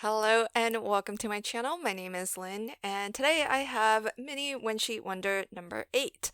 Hello and welcome to my channel. My name is Lynn and today I have Mini One Sheet Wonder number 8.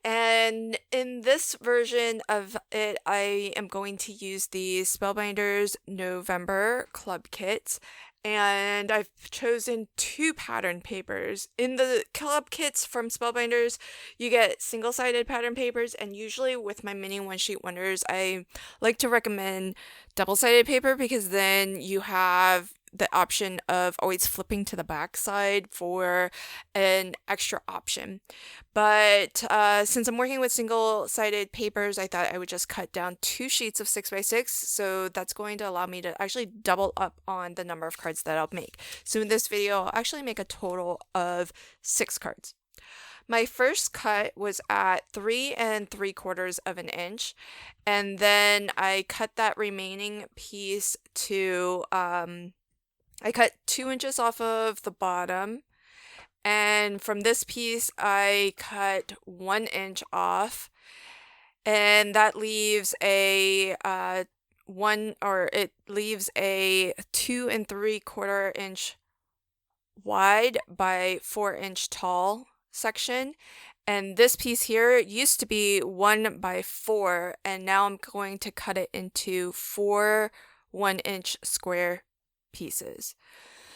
And in this version of it, I am going to use the Spellbinders November Club Kits. And I've chosen two pattern papers. In the club kits from Spellbinders, you get single-sided pattern papers, and usually with my Mini One Sheet Wonders, I like to recommend double-sided paper because then you have the option of always flipping to the back side for an extra option. But since I'm working with single-sided papers, I thought I would just cut down 2 sheets of 6x6, so that's going to allow me to actually double up on the number of cards that I'll make. So in this video, I'll actually make a total of 6 cards. My first cut was at 3 3/4 of an inch, and then I cut that remaining piece to I cut 2 inches off of the bottom, and from this piece I cut 1 inch off, and that leaves a 2 3/4 inch wide by 4 inch tall section. And this piece here used to be 1 by 4, and now I'm going to cut it into 4 1-inch square pieces.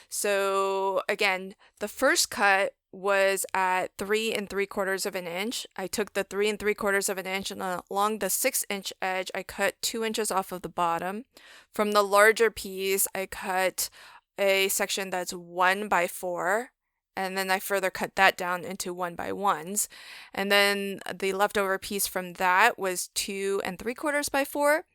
So again, the first cut was at 3 3/4 of an inch. I took the 3 3/4 of an inch, and along the 6-inch edge, I cut 2 inches off of the bottom. From the larger piece, I cut a section that's 1 by 4. And then I further cut that down into 1 by 1s. And then the leftover piece from that was 2 3/4 by 4.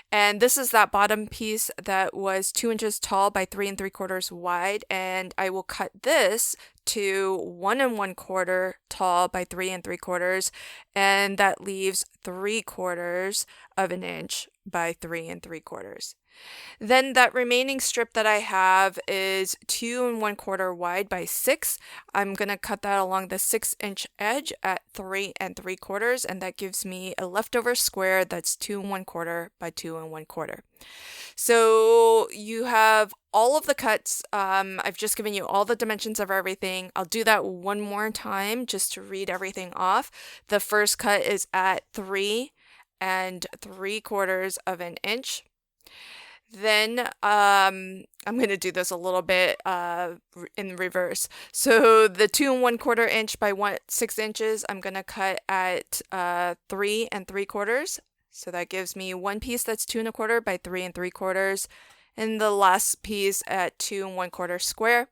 And this is that bottom piece that was 2 inches tall by 3 3/4 wide. And I will cut this to 1 1/4 tall by 3 3/4. And that leaves 3/4 of an inch by 3 3/4. Then that remaining strip that I have is 2 1/4 wide by 6. I'm going to cut that along the 6-inch edge at 3 3/4, and that gives me a leftover square that's 2 1/4 by 2 1/4. So you have all of the cuts. I've just given you all the dimensions of everything. I'll do that one more time just to read everything off. The first cut is at 3 3/4 of an inch. Then I'm going to do this a little bit in reverse. So the 2 1/4 inch by 6 inches, I'm going to cut at 3 3/4. So that gives me one piece that's 2 1/4 by 3 3/4, and the last piece at 2 1/4 square.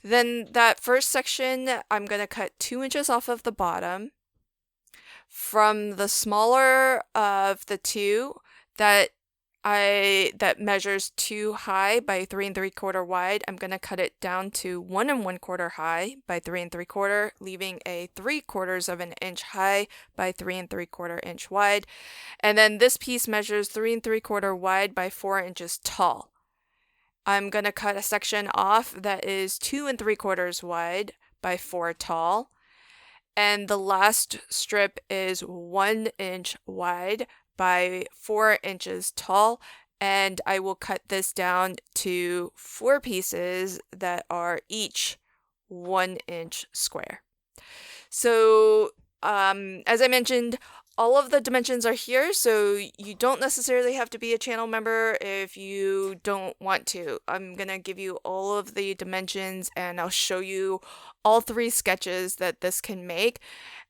Then that first section, I'm going to cut 2 inches off of the bottom. From the smaller of the two, that measures 2 high by 3 3/4 wide, I'm going to cut it down to 1 1/4 high by 3 3/4, leaving a 3/4 of an inch high by 3 3/4 inch wide. And then this piece measures 3 3/4 wide by 4 inches tall. I'm going to cut a section off that is 2 3/4 wide by 4 tall. And the last strip is 1 inch wide by 4 inches tall, and I will cut this down to 4 pieces that are each 1 inch square. So as I mentioned, all of the dimensions are here, so you don't necessarily have to be a channel member if you don't want to. I'm going to give you all of the dimensions, and I'll show you all 3 sketches that this can make.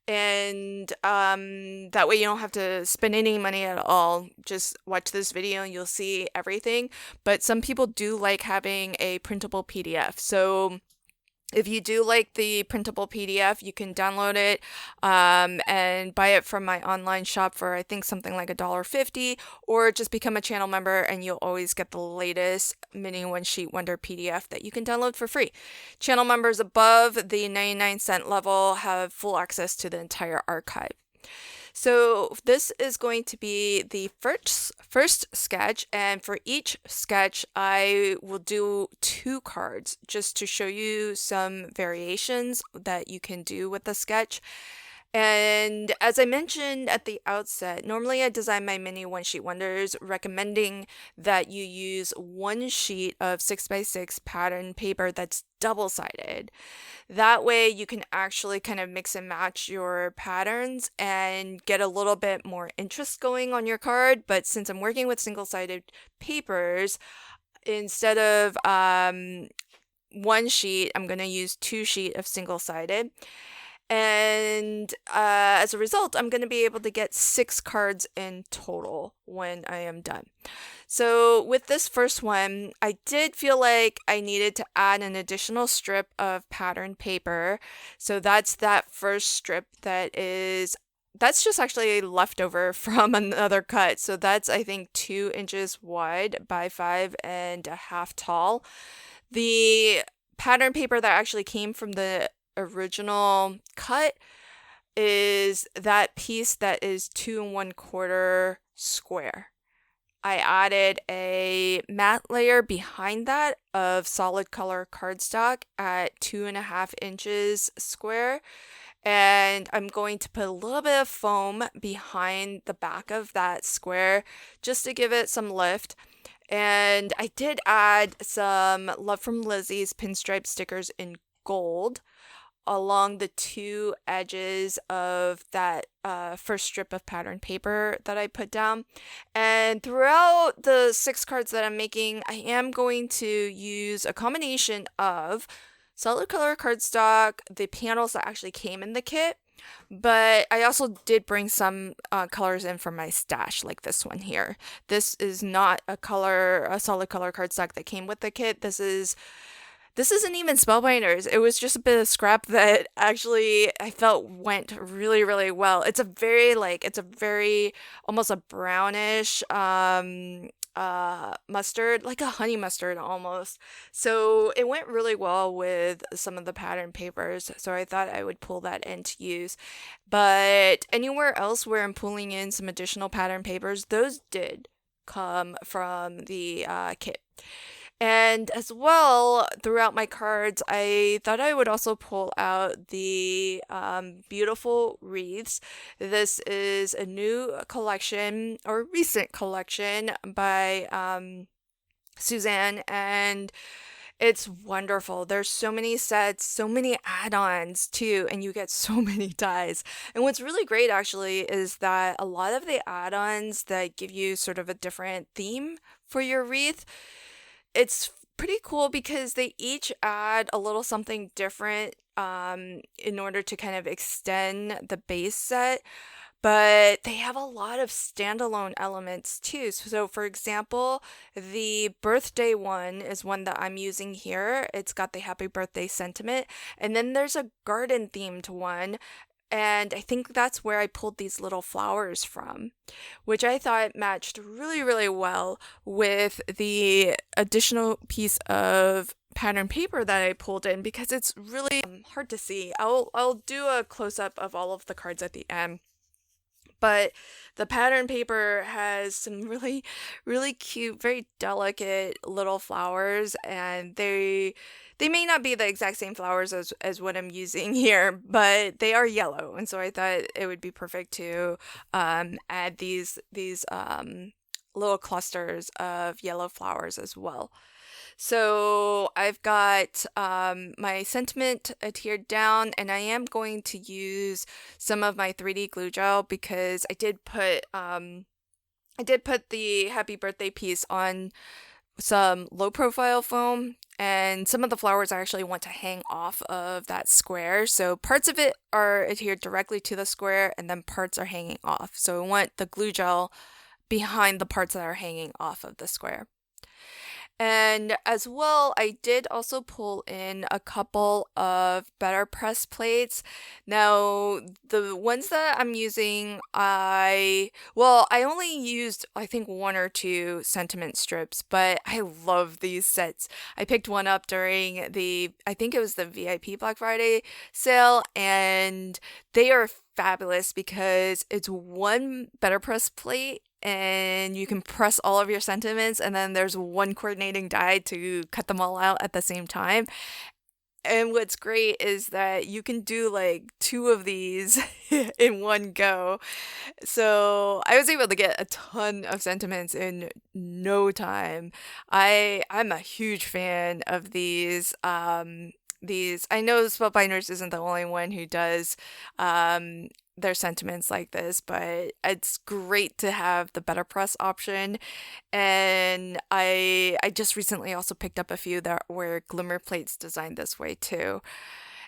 And that way you don't have to spend any money at all. Just watch this video and you'll see everything. But some people do like having a printable PDF. So if you do like the printable PDF, you can download it and buy it from my online shop for, I think, something like $1.50, or just become a channel member and you'll always get the latest Mini One Sheet Wonder PDF that you can download for free. Channel members above the 99-cent level have full access to the entire archive. So this is going to be the first sketch, and for each sketch I will do 2 cards just to show you some variations that you can do with the sketch. And as I mentioned at the outset, normally I design my mini one sheet wonders recommending that you use one sheet of 6x6 pattern paper that's double-sided. That way you can actually kind of mix and match your patterns and get a little bit more interest going on your card. But since I'm working with single-sided papers, instead of one sheet, I'm going to use two sheet of single-sided. And as a result, I'm going to be able to get 6 cards in total when I am done. So with this first one, I did feel like I needed to add an additional strip of pattern paper. So that's that first strip that's just actually leftover from another cut. So that's, I think, 2 inches wide by 5.5 tall. The pattern paper that actually came from the original cut is that piece that is 2 1/4 square. I added a matte layer behind that of solid color cardstock at 2.5 inches square. And I'm going to put a little bit of foam behind the back of that square just to give it some lift. And I did add some Love from Lizzie's pinstripe stickers in gold along the 2 edges of that first strip of pattern paper that I put down. And throughout the 6 cards that I'm making, I am going to use a combination of solid color cardstock, the panels that actually came in the kit, but I also did bring some colors in from my stash, like this one here. This is not a solid color cardstock that came with the kit. This isn't even Spellbinders. It was just a bit of scrap that actually I felt went really, really well. It's a very almost a brownish mustard, like a honey mustard almost. So it went really well with some of the pattern papers. So I thought I would pull that in to use. But anywhere else where I'm pulling in some additional pattern papers, those did come from the kit. And as well, throughout my cards, I thought I would also pull out the beautiful wreaths. This is a new collection, or recent collection, by Suzanne, and it's wonderful. There's so many sets, so many add-ons too, and you get so many dies. And what's really great actually is that a lot of the add-ons that give you sort of a different theme for your wreath, it's pretty cool because they each add a little something different in order to kind of extend the base set, but they have a lot of standalone elements too. So, for example, the birthday one is one that I'm using here. It's got the happy birthday sentiment, and then there's a garden themed one. And I think that's where I pulled these little flowers from, which I thought matched really, really well with the additional piece of pattern paper that I pulled in because it's really hard to see. I'll do a close-up of all of the cards at the end. But the pattern paper has some really, really cute, very delicate little flowers, and they may not be the exact same flowers as what I'm using here, but they are yellow, and so I thought it would be perfect to add these little clusters of yellow flowers as well. So I've got my sentiment adhered down, and I am going to use some of my 3D glue gel because I did put the happy birthday piece on some low profile foam, and some of the flowers I actually want to hang off of that square. So parts of it are adhered directly to the square, and then parts are hanging off. So I want the glue gel behind the parts that are hanging off of the square. And as well, I did also pull in a couple of better press plates. Now, the ones that I'm using, I only used, I think, 1 or 2 sentiment strips, but I love these sets. I picked one up during I think it was the VIP Black Friday sale, and they are fabulous because it's one better press plate and you can press all of your sentiments, and then there's one coordinating die to cut them all out at the same time. And what's great is that you can do like two of these in one go. So I was able to get a ton of sentiments in no time. I'm a huge fan of these I know Spellbinders isn't the only one who does their sentiments like this, but it's great to have the better press option. And I just recently also picked up a few that were glimmer plates designed this way too.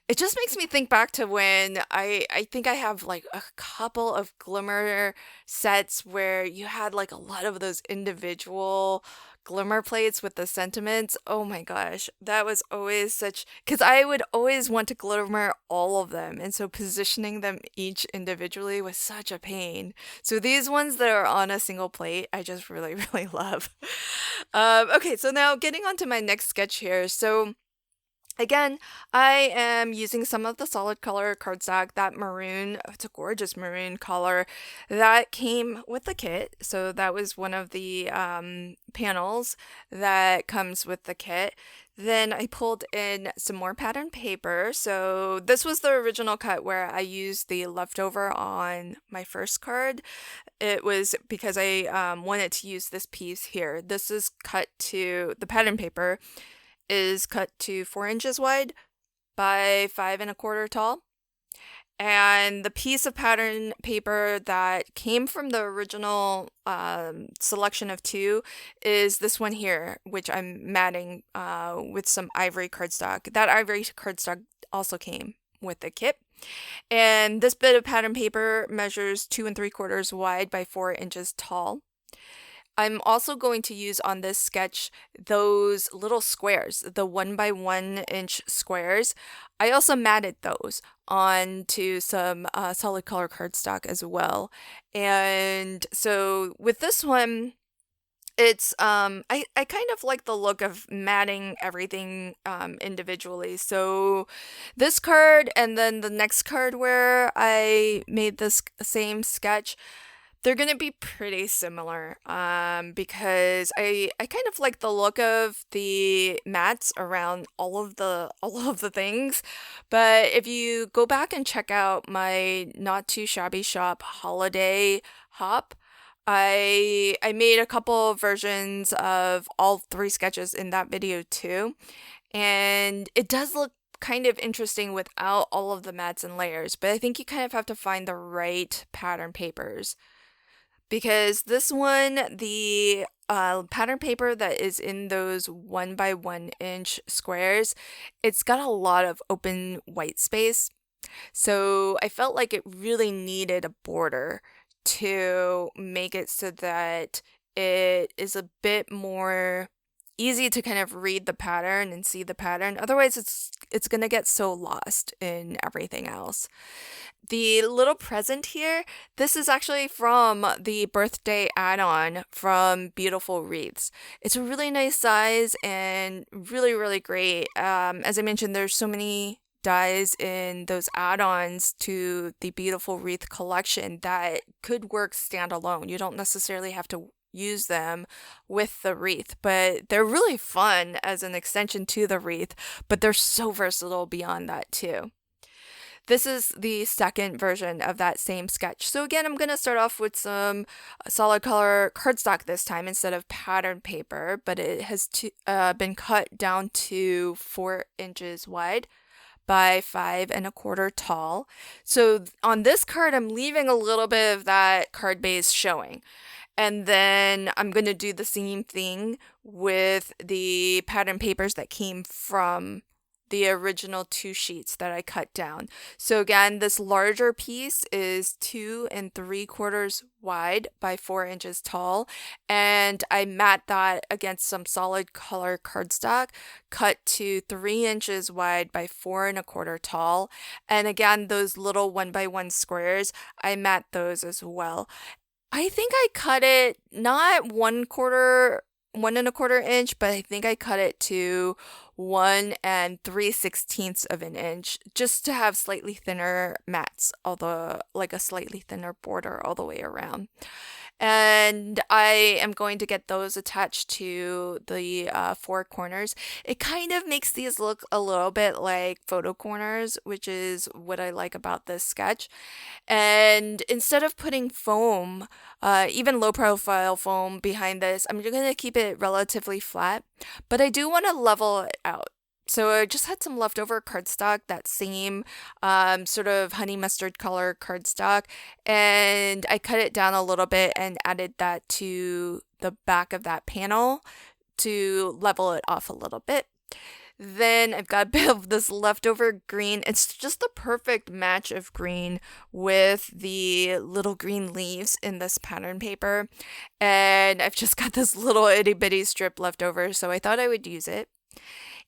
It just makes me think back to when I think I have like a couple of glimmer sets where you had like a lot of those individual glimmer plates with the sentiments. Oh my gosh, that was always such because I would always want to glimmer all of them, and so positioning them each individually was such a pain. So these ones that are on a single plate, I just really really love. Okay, so now getting on to my next sketch here. So again, I am using some of the solid color cardstock, that maroon, it's a gorgeous maroon color that came with the kit. So that was one of the panels that comes with the kit. Then I pulled in some more pattern paper. So this was the original cut where I used the leftover on my first card. It was because I wanted to use this piece here. This is cut to, the pattern paper is cut to 4 inches wide by 5 1/4 tall. And the piece of pattern paper that came from the original selection of two is this one here, which I'm matting with some ivory cardstock. That ivory cardstock also came with the kit. And this bit of pattern paper measures 2 3/4 wide by 4 inches tall. I'm also going to use on this sketch those little squares, the 1 by 1 inch squares. I also matted those onto some solid color cardstock as well. And so with this one, it's I kind of like the look of matting everything individually. So this card and then the next card where I made this same sketch, they're gonna be pretty similar because I kind of like the look of the mats around all of the things. But if you go back and check out my Not Too Shabby Shop holiday hop, I made a couple versions of all three sketches in that video too. And it does look kind of interesting without all of the mats and layers, but I think you kind of have to find the right pattern papers. Because this one, the pattern paper that is in those 1 by 1 inch squares, it's got a lot of open white space. So I felt like it really needed a border to make it so that it is a bit more easy to kind of read the pattern and see the pattern. Otherwise, it's gonna get so lost in everything else. The little present here, this is actually from the birthday add-on from Beautiful Wreaths. It's a really nice size and really, really great. As I mentioned, there's so many dies in those add-ons to the Beautiful Wreath collection that could work standalone. You don't necessarily have to use them with the wreath, but they're really fun as an extension to the wreath, but they're so versatile beyond that too. This is the second version of that same sketch. So again, I'm going to start off with some solid color cardstock this time instead of pattern paper, but it has been cut down to 4 inches wide by 5 1/4 tall. So on this card, I'm leaving a little bit of that card base showing. And then I'm going to do the same thing with the pattern papers that came from the original two sheets that I cut down. So again, this larger piece is 2 3/4 wide by 4 inches tall, and I mat that against some solid color cardstock, cut to 3 inches wide by 4 1/4 tall. And again, those little 1 by 1 squares, I mat those as well. I think I cut it not 1 1/4 inch, but I think I cut it to 1 3/16 of an inch just to have slightly thinner mats, although like a slightly thinner border all the way around. And I am going to get those attached to the four corners. It kind of makes these look a little bit like photo corners, which is what I like about this sketch. And instead of putting foam, even low profile foam behind this, I'm going to keep it relatively flat, but I do want to level it out. So I just had some leftover cardstock, that same sort of honey mustard color cardstock, and I cut it down a little bit and added that to the back of that panel to level it off a little bit. Then I've got a bit of this leftover green. It's just the perfect match of green with the little green leaves in this pattern paper. And I've just got this little itty bitty strip left over, so I thought I would use it.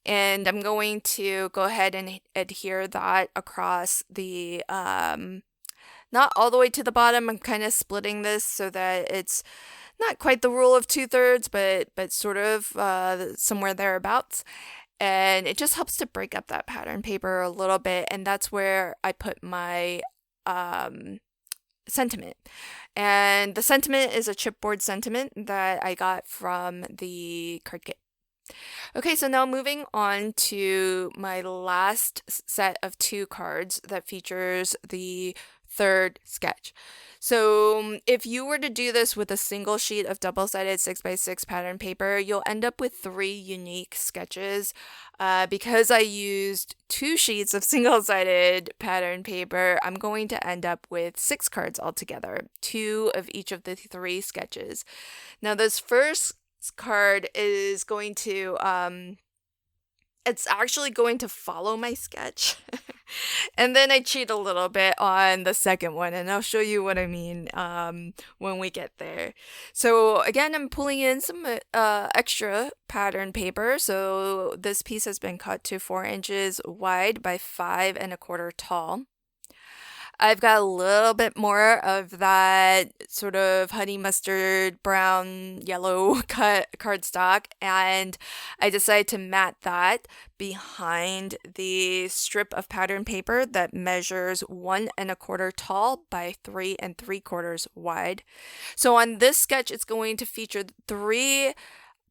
And I'm going to go ahead and adhere that across the, not all the way to the bottom. I'm kind of splitting this so that it's not quite the rule of 2/3, but sort of somewhere thereabouts. And it just helps to break up that pattern paper a little bit, and that's where I put my sentiment. And the sentiment is a chipboard sentiment that I got from the card kit. Okay, so now moving on to my last set of 2 cards that features the third sketch. So if you were to do this with a single sheet of double-sided 6x6 pattern paper, you'll end up with 3 unique sketches. Because I used 2 sheets of single-sided pattern paper, I'm going to end up with 6 cards altogether, 2 of each of the 3 sketches. Now this first card is going to it's actually going to follow my sketch. And then I cheat a little bit on the second one, and I'll show you what I mean when we get there. So again, I'm pulling in some extra pattern paper. So this piece has been cut to 4 inches wide by 5 1/4 tall. I've got a little bit more of that sort of honey mustard, brown, yellow cut cardstock, and I decided to mat that behind the strip of pattern paper that measures 1 1/4 tall by 3 3/4 wide. So on this sketch, it's going to feature 3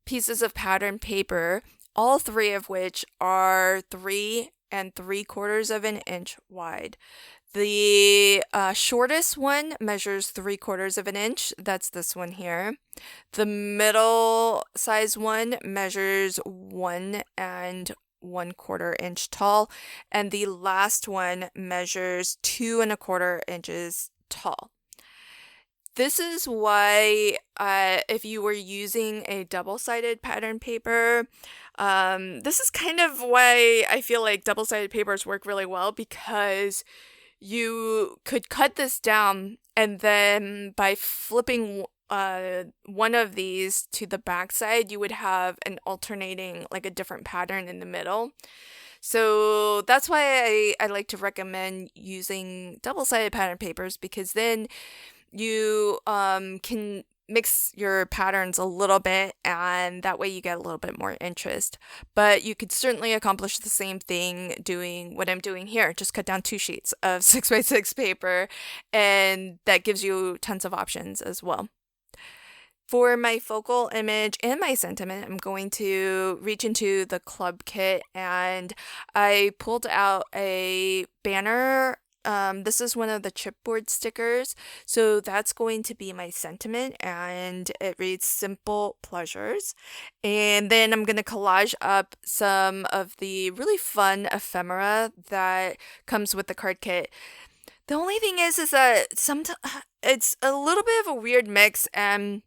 pieces of pattern paper, all 3 of which are 3 3/4 inch wide. The shortest one measures 3/4 inch. That's this one here. The middle size one measures 1 1/4 inch tall. And the last one measures 2 1/4 inches tall. This is why if you were using a double-sided pattern paper, this is kind of why I feel like double-sided papers work really well, because you could cut this down, and then by flipping one of these to the back side, you would have an alternating, like a different pattern in the middle. So that's why I like to recommend using double-sided pattern papers, because then you can mix your patterns a little bit, and that way you get a little bit more interest. But you could certainly accomplish the same thing doing what I'm doing here. Just cut down 2 sheets of 6x6 paper, and that gives you tons of options as well. For my focal image and my sentiment, I'm going to reach into the club kit, and I pulled out a banner. This is one of the chipboard stickers, so that's going to be my sentiment, and it reads "Simple Pleasures." And then I'm going to collage up some of the really fun ephemera that comes with the card kit. The only thing is that sometimes it's a little bit of a weird mix, and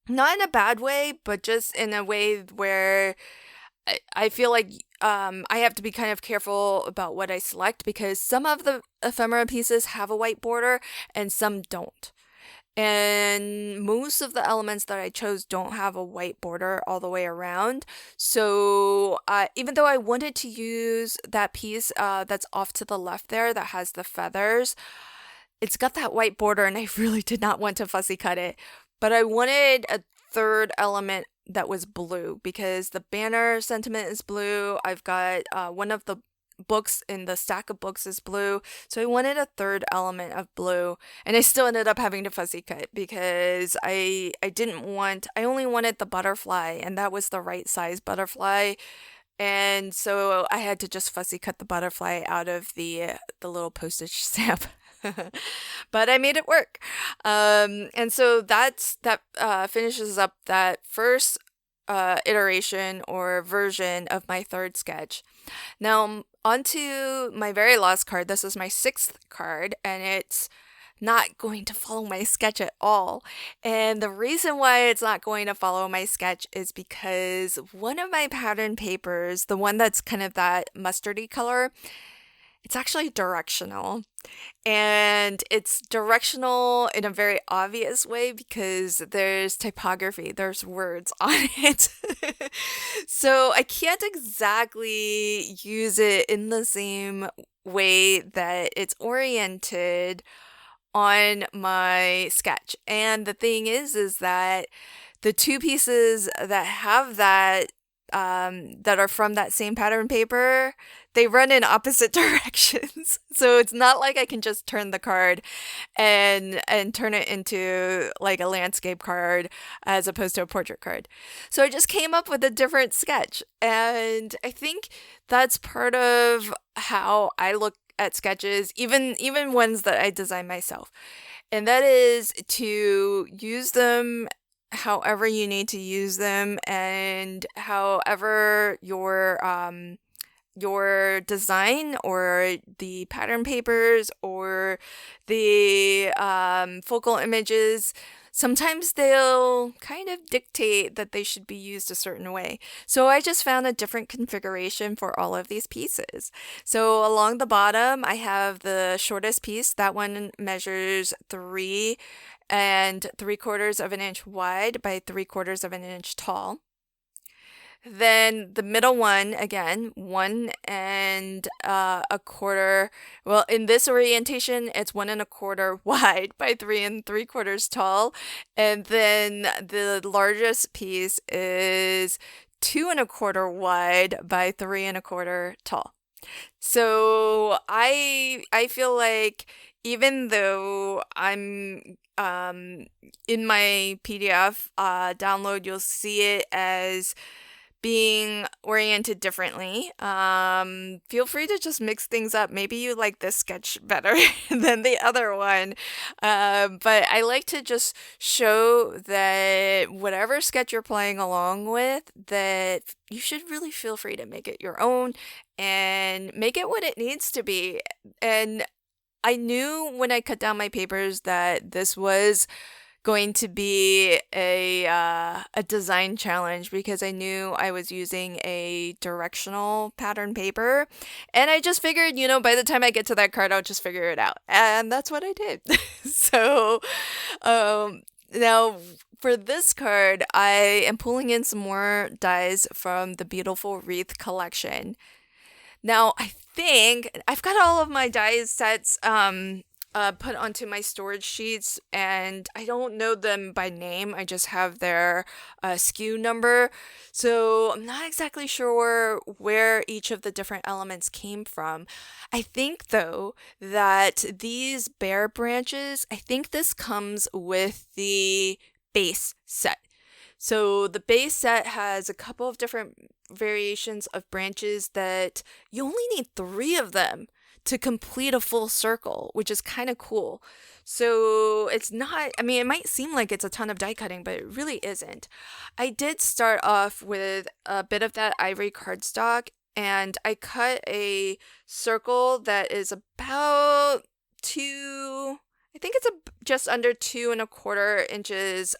not in a bad way, but just in a way where I feel like I have to be kind of careful about what I select, because some of the ephemera pieces have a white border and some don't. And most of the elements that I chose don't have a white border all the way around. So even though I wanted to use that piece that's off to the left there that has the feathers, it's got that white border, and I really did not want to fussy cut it. But I wanted a third element that was blue, because the banner sentiment is blue. I've got one of the books in the stack of books is blue, so I wanted a third element of blue, and I still ended up having to fussy cut because I only wanted the butterfly, and that was the right size butterfly, and so I had to just fussy cut the butterfly out of the little postage stamp. But I made it work. And so that finishes up that first iteration or version of my third sketch. Now, onto my very last card. This is my sixth card, and it's not going to follow my sketch at all. And the reason why it's not going to follow my sketch is because one of my pattern papers, the one that's kind of that mustardy color, it's actually directional. And it's directional in a very obvious way because there's typography, there's words on it. So I can't exactly use it in the same way that it's oriented on my sketch. And the thing is that the two pieces that have that are from that same pattern paper, they run in opposite directions. So it's not like I can just turn the card and turn it into like a landscape card as opposed to a portrait card. So I just came up with a different sketch. And I think that's part of how I look at sketches, even ones that I design myself. And that is to use them however you need to use them, and however your design or the pattern papers or the focal images, sometimes they'll kind of dictate that they should be used a certain way. So I just found a different configuration for all of these pieces. So along the bottom, I have the shortest piece. That one measures 3 3/4 of an inch wide by 3/4 of an inch tall. Then the middle one, again, 1 1/4. Well, in this orientation, it's 1 1/4 wide by 3 3/4 tall. And then the largest piece is 2 1/4 wide by 3 1/4 tall. So I feel like even though I'm in my PDF download, you'll see it as being oriented differently. Feel free to just mix things up. Maybe you like this sketch better than the other one. But I like to just show that whatever sketch you're playing along with, that you should really feel free to make it your own and make it what it needs to be. And I knew when I cut down my papers that this was going to be a design challenge because I knew I was using a directional pattern paper, and I just figured, by the time I get to that card, I'll just figure it out, and that's what I did. So, now for this card, I am pulling in some more dies from the Beautiful Wreath collection. Now, I think I've got all of my die sets put onto my storage sheets, and I don't know them by name. I just have their SKU number. So I'm not exactly sure where each of the different elements came from. I think, though, that these bare branches, I think this comes with the base set. So the base set has a couple of different variations of branches that you only need 3 of them to complete a full circle, which is kind of cool. So it's not, it might seem like it's a ton of die cutting, but it really isn't. I did start off with a bit of that ivory cardstock, and I cut a circle that is about I think it's just under 2 1/4 inches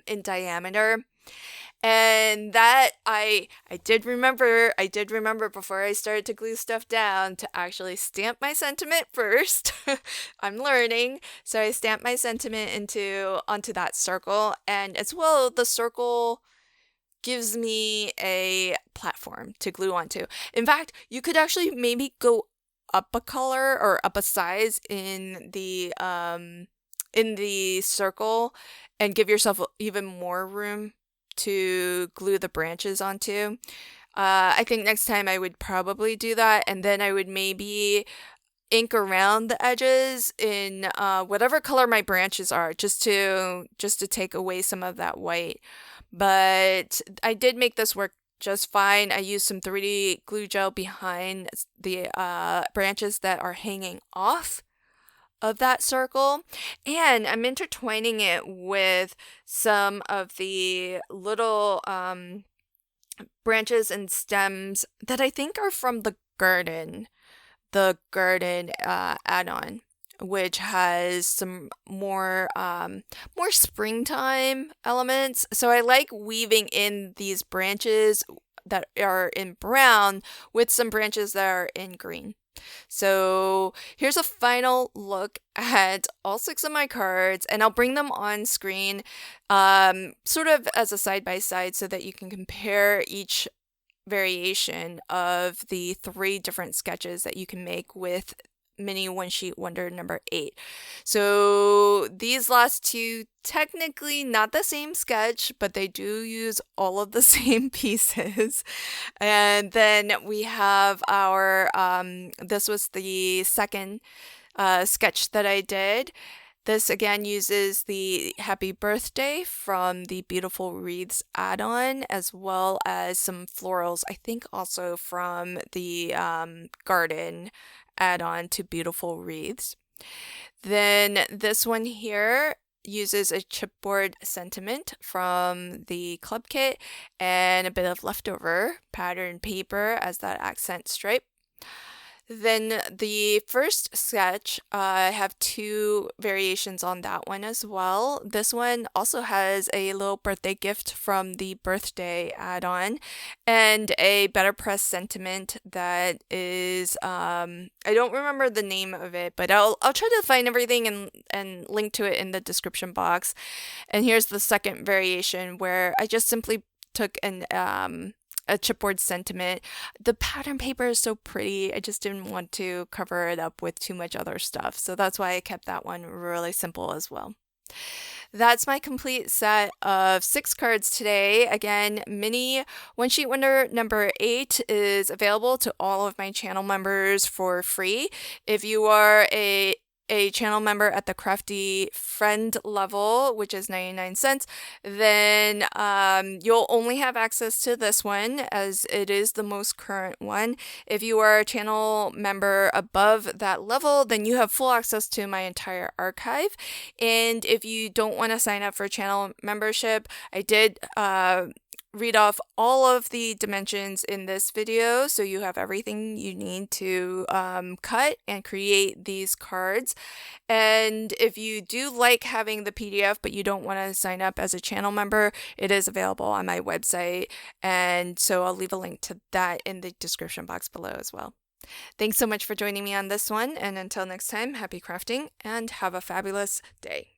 in diameter. And that I did remember before I started to glue stuff down to actually stamp my sentiment first. I'm learning. So I stamped my sentiment onto that circle, and as well the circle gives me a platform to glue onto. In fact, you could actually maybe go up a color or up a size in the circle and give yourself even more room to glue the branches onto. I think next time I would probably do that, and then I would maybe ink around the edges in whatever color my branches are, just to take away some of that white. But I did make this work just fine. I used some 3D glue gel behind the branches that are hanging off of that circle, and I'm intertwining it with some of the little branches and stems that I think are from the garden add-on, which has some more springtime elements. So I like weaving in these branches that are in brown with some branches that are in green. So here's a final look at all 6 of my cards, and I'll bring them on screen sort of as a side-by-side so that you can compare each variation of the 3 different sketches that you can make with Mini One Sheet Wonder number 8. So these last 2, technically not the same sketch, but they do use all of the same pieces. And then we have our, this was the second sketch that I did. This again uses the Happy Birthday from the Beautiful Wreaths add-on, as well as some florals, I think also from the garden add-on to Beautiful Wreaths. Then this one here uses a chipboard sentiment from the club kit and a bit of leftover pattern paper as that accent stripe. Then the first sketch, I have 2 variations on that one as well. This one also has a little birthday gift from the birthday add-on and a better press sentiment that is, I don't remember the name of it, but I'll try to find everything and link to it in the description box. And here's the second variation where I just simply took a chipboard sentiment. The pattern paper is so pretty, I just didn't want to cover it up with too much other stuff, so that's why I kept that one really simple as well. That's my complete set of 6 cards today. Again, Mini One Sheet Wonder number 8 is available to all of my channel members for free. If you are a channel member at the Crafty Friend level, which is 99 cents, then you'll only have access to this one as it is the most current one. If you are a channel member above that level, then you have full access to my entire archive. And if you don't want to sign up for channel membership, I did read off all of the dimensions in this video, so you have everything you need to cut and create these cards. And if you do like having the PDF but you don't want to sign up as a channel member, it is available on my website, and so I'll leave a link to that in the description box below as well. Thanks so much for joining me on this one, and until next time, happy crafting and have a fabulous day.